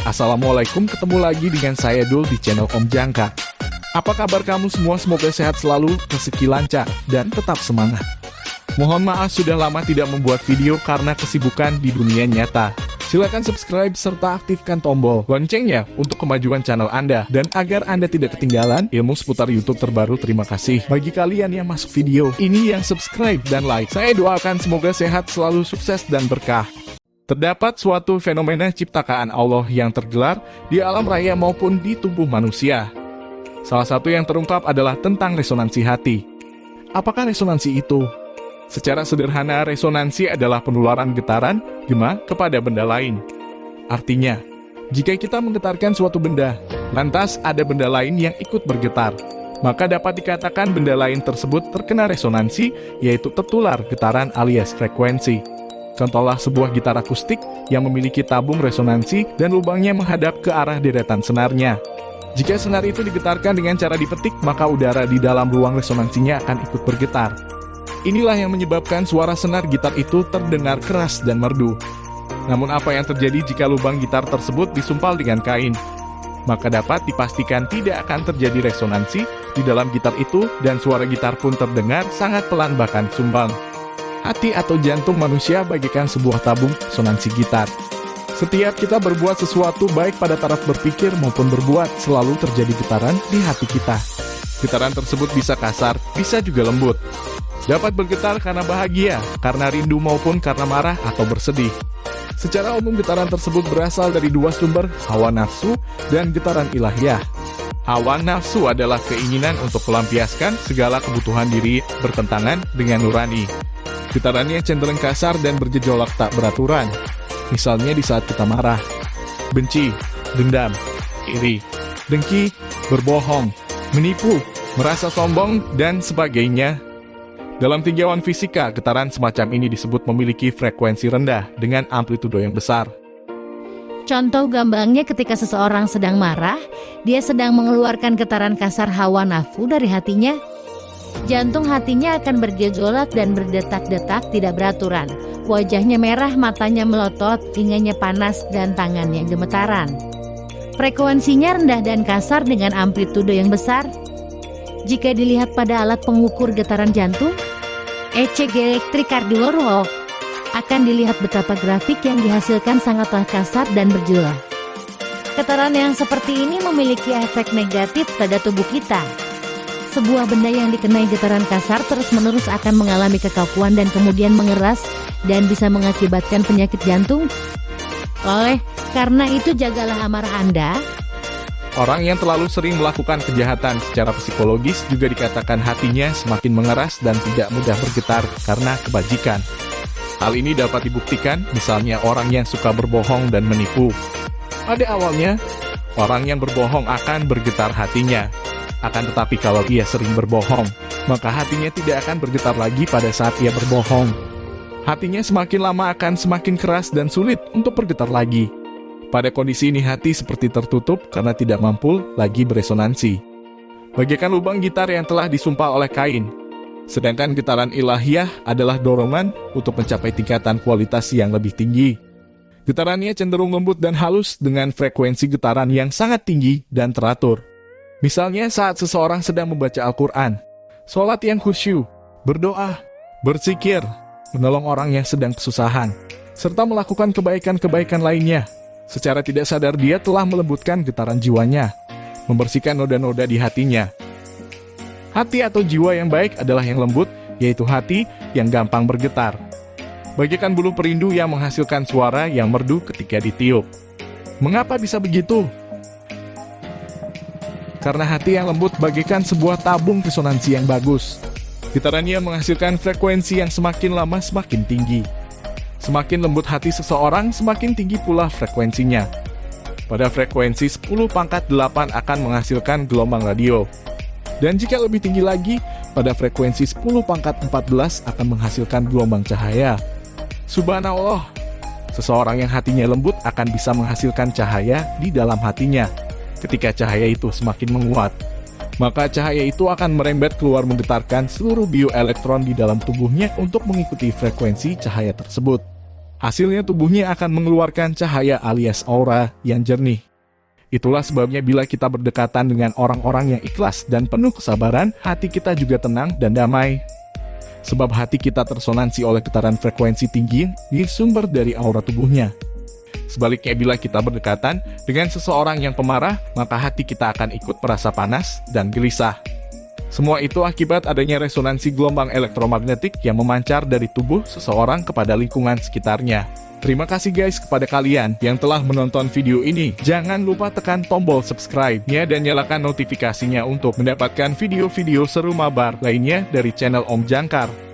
Assalamualaikum, ketemu lagi dengan saya Dul di channel Om Jangka. Apa kabar kamu semua? Semoga sehat selalu, rezeki lancar, dan tetap semangat. Mohon maaf sudah lama tidak membuat video karena kesibukan di dunia nyata. Silakan subscribe serta aktifkan tombol loncengnya untuk kemajuan channel Anda. Dan agar Anda tidak ketinggalan ilmu seputar YouTube terbaru, terima kasih bagi kalian yang masuk video ini yang subscribe dan like. Saya doakan semoga sehat selalu, sukses dan berkah. Terdapat suatu fenomena ciptakan Allah yang tergelar di alam raya maupun di tubuh manusia. Salah satu yang terungkap adalah tentang resonansi hati. Apakah resonansi itu? Secara sederhana, resonansi adalah penularan getaran gema kepada benda lain. Artinya, jika kita menggetarkan suatu benda, lantas ada benda lain yang ikut bergetar, maka dapat dikatakan benda lain tersebut terkena resonansi, yaitu tertular getaran alias frekuensi. Contohlah sebuah gitar akustik yang memiliki tabung resonansi dan lubangnya menghadap ke arah deretan senarnya. Jika senar itu digetarkan dengan cara dipetik, maka udara di dalam ruang resonansinya akan ikut bergetar. Inilah yang menyebabkan suara senar gitar itu terdengar keras dan merdu. Namun apa yang terjadi jika lubang gitar tersebut disumpal dengan kain? Maka dapat dipastikan tidak akan terjadi resonansi di dalam gitar itu dan suara gitar pun terdengar sangat pelan bahkan sumbang. Hati atau jantung manusia bagaikan sebuah tabung resonansi gitar. Setiap kita berbuat sesuatu baik pada taraf berpikir maupun berbuat, selalu terjadi getaran di hati kita. Getaran tersebut bisa kasar, bisa juga lembut. Dapat bergetar karena bahagia, karena rindu maupun karena marah atau bersedih. Secara umum getaran tersebut berasal dari dua sumber, hawa nafsu dan getaran ilahiyah. Hawa nafsu adalah keinginan untuk melampiaskan segala kebutuhan diri bertentangan dengan nurani. Getarannya cenderung kasar dan bergejolak tak beraturan. Misalnya di saat kita marah, benci, dendam, iri, dengki, berbohong, menipu, merasa sombong, dan sebagainya. Dalam tinjauan fisika, getaran semacam ini disebut memiliki frekuensi rendah dengan amplitudo yang besar. Contoh gampangnya ketika seseorang sedang marah, dia sedang mengeluarkan getaran kasar hawa nafsu dari hatinya. Jantung hatinya akan bergejolak dan berdetak-detak tidak beraturan. Wajahnya merah, matanya melotot, telinganya panas, dan tangannya gemetaran. Frekuensinya rendah dan kasar dengan amplitudo yang besar. Jika dilihat pada alat pengukur getaran jantung, ECG elektrokardiograf, akan dilihat betapa grafik yang dihasilkan sangatlah kasar dan bergejolak. Getaran yang seperti ini memiliki efek negatif pada tubuh kita. Sebuah benda yang dikenai getaran kasar terus-menerus akan mengalami kekakuan dan kemudian mengeras dan bisa mengakibatkan penyakit jantung. Oleh karena itu jagalah amarah Anda. Orang yang terlalu sering melakukan kejahatan secara psikologis juga dikatakan hatinya semakin mengeras dan tidak mudah bergetar karena kebajikan. Hal ini dapat dibuktikan misalnya orang yang suka berbohong dan menipu. Pada awalnya, orang yang berbohong akan bergetar hatinya. Akan tetapi kalau ia sering berbohong, maka hatinya tidak akan bergetar lagi pada saat ia berbohong. Hatinya semakin lama akan semakin keras dan sulit untuk bergetar lagi. Pada kondisi ini hati seperti tertutup karena tidak mampu lagi beresonansi. Bagaikan lubang gitar yang telah disumpal oleh kain. Sedangkan getaran ilahiyah adalah dorongan untuk mencapai tingkatan kualitas yang lebih tinggi. Getarannya cenderung lembut dan halus dengan frekuensi getaran yang sangat tinggi dan teratur. Misalnya saat seseorang sedang membaca Al-Quran, sholat yang khusyuk, berdoa, berzikir, menolong orang yang sedang kesusahan, serta melakukan kebaikan-kebaikan lainnya. Secara tidak sadar dia telah melembutkan getaran jiwanya, membersihkan noda-noda di hatinya. Hati atau jiwa yang baik adalah yang lembut, yaitu hati yang gampang bergetar. Bagaikan bulu perindu yang menghasilkan suara yang merdu ketika ditiup. Mengapa bisa begitu? Karena hati yang lembut bagaikan sebuah tabung resonansi yang bagus. Getarannya menghasilkan frekuensi yang semakin lama semakin tinggi. Semakin lembut hati seseorang, semakin tinggi pula frekuensinya. Pada frekuensi 10⁻8 akan menghasilkan gelombang radio. Dan jika lebih tinggi lagi, pada frekuensi 10⁻14 akan menghasilkan gelombang cahaya. Subhanallah, seseorang yang hatinya lembut akan bisa menghasilkan cahaya di dalam hatinya. Ketika cahaya itu semakin menguat, maka cahaya itu akan merembet keluar menggetarkan seluruh bioelektron di dalam tubuhnya untuk mengikuti frekuensi cahaya tersebut. Hasilnya tubuhnya akan mengeluarkan cahaya alias aura yang jernih. Itulah sebabnya bila kita berdekatan dengan orang-orang yang ikhlas dan penuh kesabaran, hati kita juga tenang dan damai. Sebab hati kita tersonansi oleh getaran frekuensi tinggi yang sumber dari aura tubuhnya. Sebaliknya bila kita berdekatan dengan seseorang yang pemarah, maka hati kita akan ikut merasa panas dan gelisah. Semua itu akibat adanya resonansi gelombang elektromagnetik yang memancar dari tubuh seseorang kepada lingkungan sekitarnya. Terima kasih guys kepada kalian yang telah menonton video ini. Jangan lupa tekan tombol subscribe-nya dan nyalakan notifikasinya untuk mendapatkan video-video seru mabar lainnya dari channel Om Jangkar.